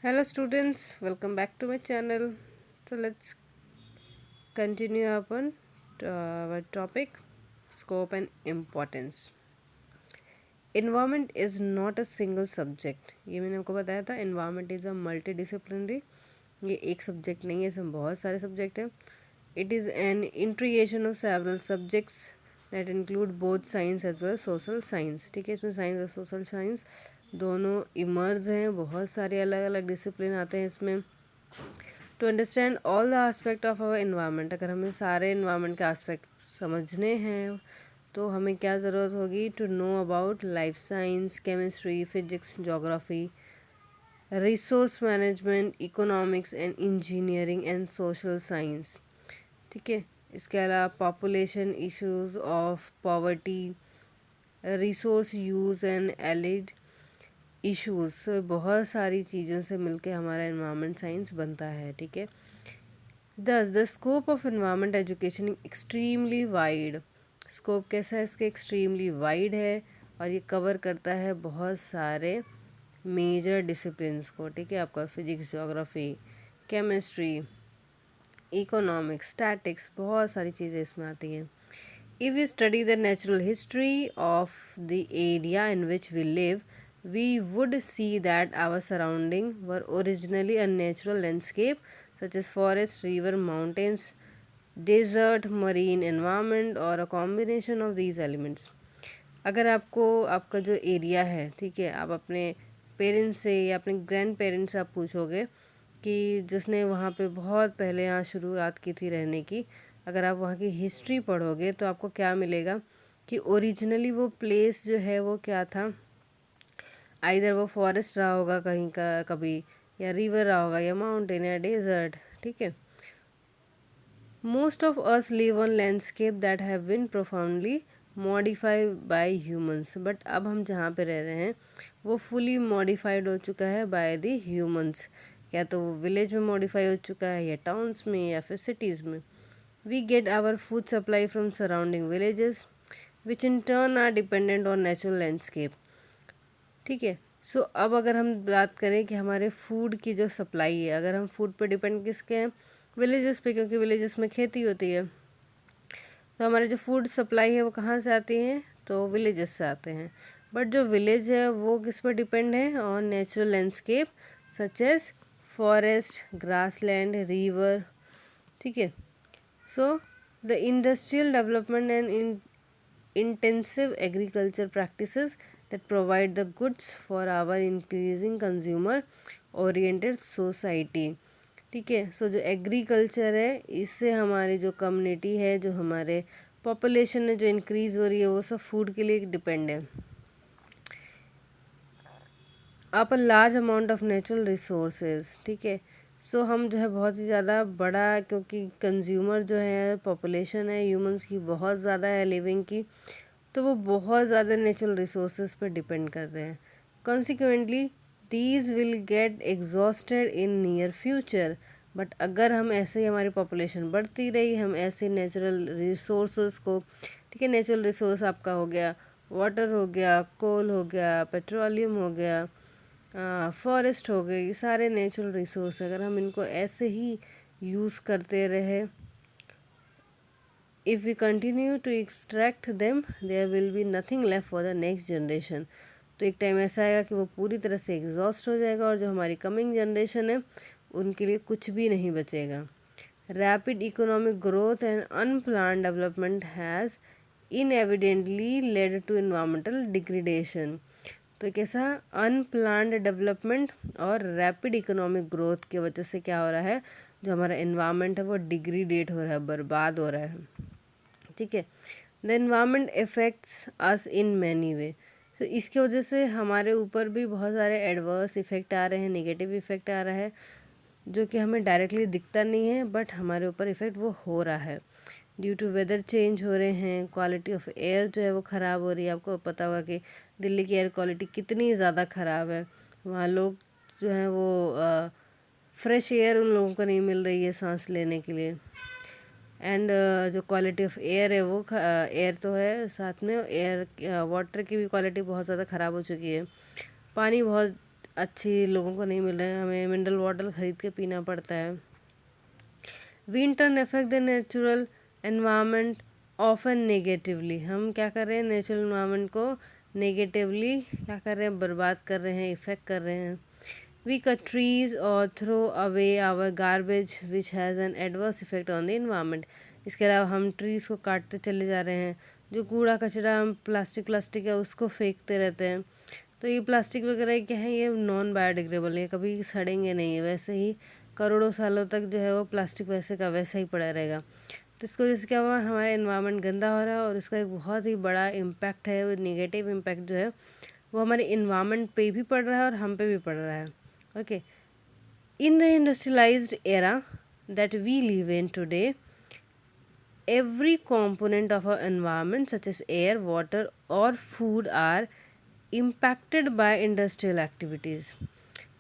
Hello students, welcome back to my channel. So let's continue upon our topic scope and importance. Environment is not a single subject. ये मैंने आपको बताया था environment is a multidisciplinary. ये एक subject नहीं है, इसमें बहुत सारे सब्जेक्ट हैं. It is an integration of several subjects that include both science as well as social science. ठीक है, इसमें साइंस और सोशल साइंस दोनों इमर्ज हैं. बहुत सारे अलग अलग डिसिप्लिन आते हैं इसमें. To understand all the aspect of our environment, अगर हमें सारे इन्वायरमेंट के आस्पेक्ट समझने हैं तो हमें क्या ज़रूरत होगी? To know about life science, chemistry, physics, geography, resource management, economics and engineering and social science. ठीक है, इसके अलावा population issues of poverty, resource use and allied issues. बहुत सारी चीज़ों से मिलके हमारा एनवायरनमेंट साइंस बनता है. ठीक है, दस the scope of environment education extremely wide. Scope कैसा है इसके? एक्सट्रीमली वाइड है और ये कवर करता है बहुत सारे मेजर डिसिप्लिन्स को. ठीक है, आपका physics, geography, chemistry, economics, statics, बहुत सारी चीज़ें इसमें आती हैं. If we study the natural history of the area in which we live, we would see that our surroundings were originally a natural landscape such as forests, river, mountains, desert, marine environment or a combination of these elements. अगर आपको आपका जो area है, ठीक है, आप अपने parents से या अपने ग्रैंड पेरेंट्स से आप पूछोगे कि जिसने वहाँ पे बहुत पहले यहाँ शुरुआत की थी रहने की, अगर आप वहाँ की हिस्ट्री पढ़ोगे तो आपको क्या मिलेगा कि ओरिजिनली वो प्लेस जो है वो क्या था. आइदर वो फॉरेस्ट रहा होगा कहीं का कभी, या रिवर रहा होगा, या माउंटेन, या डेजर्ट. ठीक है, most of us live on landscape that have been profoundly modified by humans. But अब हम जहाँ पे रह रहे हैं वो फुली मॉडिफाइड हो चुका है बाय द ह्यूमंस. या तो वो विलेज में मॉडिफाई हो चुका है, या टाउन्स में, या फिर सिटीज़ में. We get our food supply from surrounding villages, which in turn are dependent on natural landscape. ठीक है, सो अब अगर हम बात करें कि हमारे फूड की जो सप्लाई है, अगर हम फूड पे डिपेंड किसके हैं? विलेजेस पे, क्योंकि विलेजेस में खेती होती है. तो हमारे जो फूड सप्लाई है वो कहाँ से आती है? तो विलेजेस से आते हैं. बट जो विलेज है वो किस पर डिपेंड है? On natural landscape such as forest, grassland, river. ठीक है, so the industrial development and intensive agriculture practices that provide the goods for our increasing consumer oriented society. ठीक है, सो जो एग्रीकल्चर है इससे हमारी जो कम्युनिटी है, जो हमारे पॉपुलेशन है जो इंक्रीज़ हो रही है, वो सब फूड के लिए डिपेंड है. आप a large amount of natural resources. ठीक है, सो हम जो है बहुत ही ज़्यादा बड़ा, क्योंकि कंज्यूमर जो है, पॉपुलेशन है ह्यूमंस की बहुत ज़्यादा है लिविंग की, तो वो बहुत ज़्यादा नेचुरल रिसोर्सेज पर डिपेंड करते हैं. Consequently these will get exhausted in near future. But अगर हम ऐसे ही हमारी पॉपुलेशन बढ़ती रही, हम ऐसे नेचुरल रिसोर्सेज को, ठीक है, नेचुरल रिसोर्स आपका हो गया वाटर, हो गया कोल, हो गया पेट्रोलियम, हो गया फॉरेस्ट, हो गए, ये सारे नेचुरल रिसोर्स, अगर हम इनको ऐसे ही यूज़ करते रहे, if we continue to extract them, there will be nothing left for the next generation. तो एक टाइम ऐसा आएगा कि वो पूरी तरह से एग्जॉस्ट हो जाएगा और जो हमारी कमिंग जनरेशन है उनके लिए कुछ भी नहीं बचेगा. Rapid economic growth and unplanned development has inevitably led to environmental degradation. तो एक ऐसा अनप्लान्ड डेवलपमेंट और रैपिड इकोनॉमिक ग्रोथ की वजह से क्या हो रहा है, जो हमारा इन्वायरमेंट है वो डिग्रेडेट हो रहा है, बर्बाद हो रहा है. ठीक है, the environment effects us in many way. तो इसकी वजह से हमारे ऊपर भी बहुत सारे एडवर्स इफ़ेक्ट आ रहे हैं, नेगेटिव इफ़ेक्ट आ रहा है, जो कि हमें डायरेक्टली दिखता नहीं है, बट हमारे ऊपर इफ़ेक्ट वो हो रहा है. ड्यू टू वेदर चेंज हो रहे हैं, क्वालिटी ऑफ एयर जो है वो ख़राब हो रही है. आपको पता होगा कि दिल्ली की एयर क्वालिटी कितनी ज़्यादा ख़राब है. वहाँ लोग जो हैं वो फ्रेश एयर उन लोगों को नहीं मिल रही है सांस लेने के लिए. एंड जो क्वालिटी ऑफ एयर है वो एयर तो है, साथ में एयर वाटर की भी क्वालिटी बहुत ज़्यादा ख़राब हो चुकी है. पानी बहुत अच्छी लोगों को नहीं मिल रहा है, हमें मिनरल वाटर ख़रीद के पीना पड़ता है। We in turn affect the natural environment often negatively. हम क्या कर रहे हैं, नेचुरल एनवायरनमेंट को नेगेटिवली क्या कर रहे हैं, बर्बाद कर रहे हैं, इफ़ेक्ट कर रहे हैं। वी कट ट्रीज और throw away our garbage which has an adverse effect on the environment. इसके अलावा हम ट्रीज़ को काटते चले जा रहे हैं, जो कूड़ा कचरा हम प्लास्टिक है उसको फेंकते रहते हैं। तो ये प्लास्टिक वगैरह क्या है, ये नॉन बायोडिग्रेडेबल है, कभी सड़ेंगे नहीं है, वैसे ही करोड़ों सालों तक जो है वो प्लास्टिक वैसे का वैसा ही पड़ा रहेगा। तो इसकी वजह से क्या हुआ, हमारा इन्वायरमेंट गंदा हो रहा है और इसका एक बहुत ही बड़ा इम्पैक्ट है, वो नेगेटिव इम्पैक्ट जो है वो हमारे इन्वायरमेंट पे भी पड़ रहा है और हम पे भी पड़ रहा है। Okay, in the industrialized era that we live in today, every component of our environment such as air, water or food are impacted by industrial activities.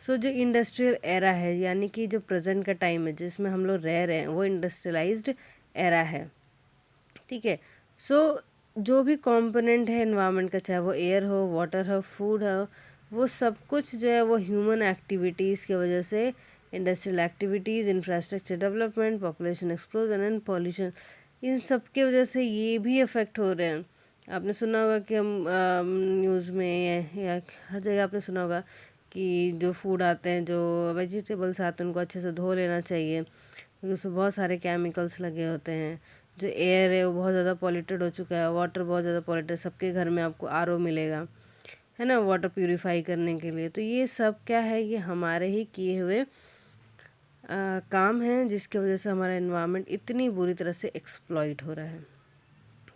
सो जो इंडस्ट्रियल एरा है, यानी कि जो प्रेजेंट का टाइम है जिसमें हम लोग रह रहे हैं, वो इंडस्ट्रियलाइज्ड एरा है। ठीक है। सो जो भी कंपोनेंट है एनवायरनमेंट का, चाहे वो एयर हो, वाटर हो, फूड हो, वो सब कुछ जो है वो ह्यूमन एक्टिविटीज़ की वजह से, industrial activities, infrastructure development, population explosion and pollution, इन सब की वजह से ये भी अफेक्ट हो रहे हैं। आपने सुना होगा कि हम न्यूज़ में या हर जगह आपने सुना होगा कि जो फूड आते हैं, जो वेजिटेबल्स आते हैं, उनको अच्छे से धो लेना चाहिए, क्योंकि उसमें बहुत सारे केमिकल्स लगे होते हैं। जो एयर है वो बहुत ज़्यादा पॉल्यूटेड हो चुका है, वाटर बहुत ज़्यादा पॉल्यूटेड, सबके घर में आपको आरओ मिलेगा, है ना, वाटर प्यूरिफाई करने के लिए। तो ये सब क्या है, ये हमारे ही किए हुए काम हैं, जिसकी वजह से हमारा एनवायरनमेंट इतनी बुरी तरह से एक्सप्लॉइट हो रहा है।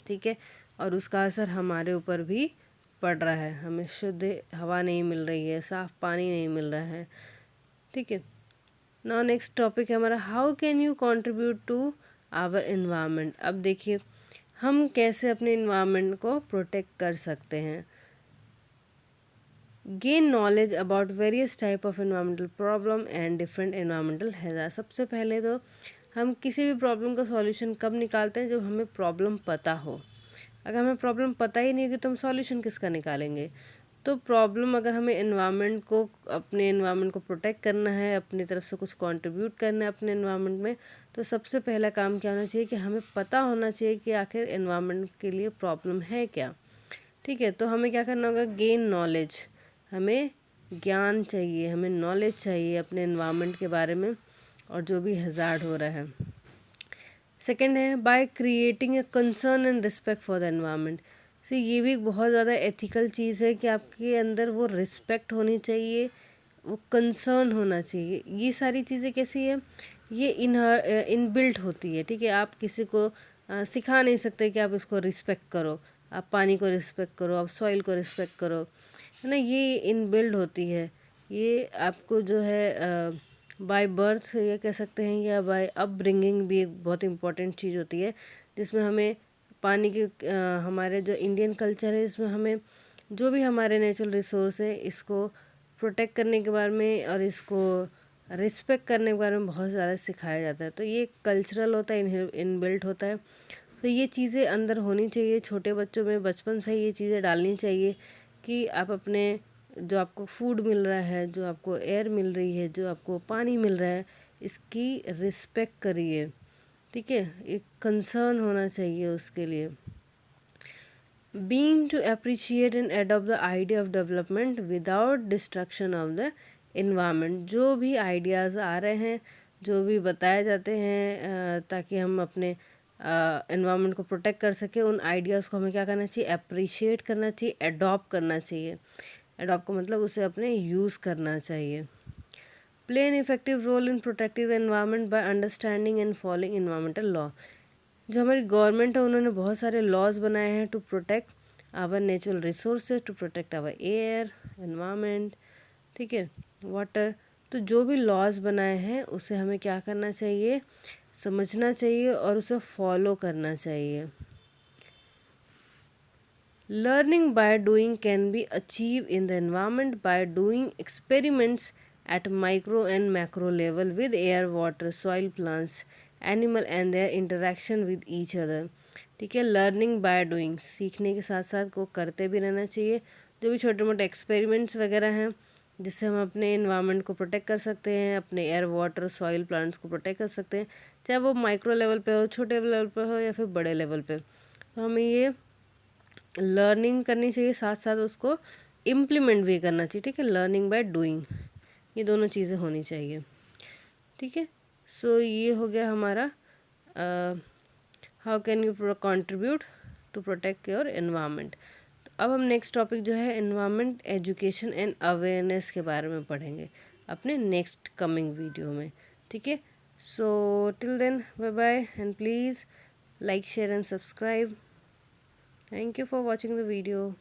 ठीक है, और उसका असर हमारे ऊपर भी पड़ रहा है, हमें शुद्ध हवा नहीं मिल रही है, साफ़ पानी नहीं मिल रहा है। ठीक है, नाउ नेक्स्ट टॉपिक है हमारा, how can you contribute to our environment. अब देखिए हम कैसे अपने एनवायरनमेंट को प्रोटेक्ट कर सकते हैं। Gain knowledge about various type of environmental problem and different environmental hazard. सबसे पहले तो हम किसी भी प्रॉब्लम का सॉल्यूशन कब निकालते हैं, जब हमें प्रॉब्लम पता हो। अगर हमें प्रॉब्लम पता ही नहीं होगी तो हम सॉल्यूशन किसका निकालेंगे। तो प्रॉब्लम, अगर हमें एनवायरनमेंट को, अपने एनवायरनमेंट को प्रोटेक्ट करना है, अपनी तरफ से कुछ कंट्रीब्यूट करना है अपने एनवायरनमेंट में, तो सबसे पहला काम क्या होना चाहिए कि हमें पता होना चाहिए कि आखिर एनवायरनमेंट के लिए प्रॉब्लम है क्या। ठीक है, तो हमें क्या करना होगा, गेन नॉलेज, हमें ज्ञान चाहिए, हमें नॉलेज चाहिए अपने एनवायरनमेंट के बारे में और जो भी हज़ार्ड हो रहा है। सेकेंड है by creating a concern and respect for the environment. से ये भी बहुत ज़्यादा एथिकल चीज़ है कि आपके अंदर वो रिस्पेक्ट होनी चाहिए, वो कंसर्न होना चाहिए। ये सारी चीज़ें कैसी है, ये इनबिल्ट होती है। ठीक है, आप किसी को सिखा नहीं सकते कि आप इसको रिस्पेक्ट करो, आप पानी को रिस्पेक्ट करो, आप सॉइल को रिस्पेक्ट करो, है ना, ये इनबिल्ट होती है। ये आपको जो है बाय बर्थ ये कह सकते हैं, या बाय अपब्रिंगिंग भी एक बहुत इम्पॉर्टेंट चीज़ होती है, जिसमें हमें पानी के हमारे जो इंडियन कल्चर है, इसमें हमें जो भी हमारे नेचुरल रिसोर्स है इसको प्रोटेक्ट करने के बारे में और इसको रिस्पेक्ट करने के बारे में बहुत ज़्यादा सिखाया जाता है। तो ये कल्चरल होता है, इनबिल्ट होता है। तो ये चीज़ें अंदर होनी चाहिए, छोटे बच्चों में बचपन से ये चीज़ें डालनी चाहिए कि आप अपने, जो आपको फूड मिल रहा है, जो आपको एयर मिल रही है, जो आपको पानी मिल रहा है, इसकी रिस्पेक्ट करिए। ठीक है, एक कंसर्न होना चाहिए उसके लिए। Being to appreciate and adopt the idea of development without destruction of the environment. जो भी आइडियाज़ आ रहे हैं, जो भी बताए जाते हैं ताकि हम अपने एनवायरनमेंट को प्रोटेक्ट कर सकें, उन आइडियाज़ को हमें क्या करना चाहिए, अप्रिशिएट करना चाहिए, अडॉप्ट करना चाहिए। अडॉप्ट का मतलब उसे अपने यूज़ करना चाहिए। Play an effective role in protecting the environment by understanding and following environmental law. जो हमारी गवर्नमेंट है उन्होंने बहुत सारे लॉज बनाए हैं to protect our natural resources, to protect our air, environment, ठीक है, वाटर। तो जो भी लॉज बनाए हैं उसे हमें क्या करना चाहिए, समझना चाहिए और उसे फॉलो करना चाहिए। Learning by doing can be achieve in the environment by doing experiments at micro and macro level with air, water, soil, plants, animal and their interaction with each other। ठीक है, लर्निंग बाय डूइंग, सीखने के साथ साथ को करते भी रहना चाहिए। जो भी छोटे मोटे एक्सपेरिमेंट्स वगैरह हैं जिससे हम अपने इन्वायरमेंट को प्रोटेक्ट कर सकते हैं, अपने एयर वाटर सॉइल प्लांट्स को प्रोटेक्ट कर सकते हैं, चाहे वो माइक्रो लेवल पे हो, छोटे लेवल पे हो या फिर बड़े लेवल पे। तो हमें ये लर्निंग करनी चाहिए, साथ साथ उसको इम्प्लीमेंट भी करना चाहिए। ठीक है, लर्निंग बाय डूइंग, ये दोनों चीज़ें होनी चाहिए। ठीक है, सो ये हो गया हमारा how can you contribute to protect your environment. तो अब हम नेक्स्ट टॉपिक जो है एनवायरनमेंट एजुकेशन एंड अवेयरनेस के बारे में पढ़ेंगे अपने नेक्स्ट कमिंग वीडियो में। ठीक है, so till then bye bye and please like, share and subscribe. Thank you for watching the video.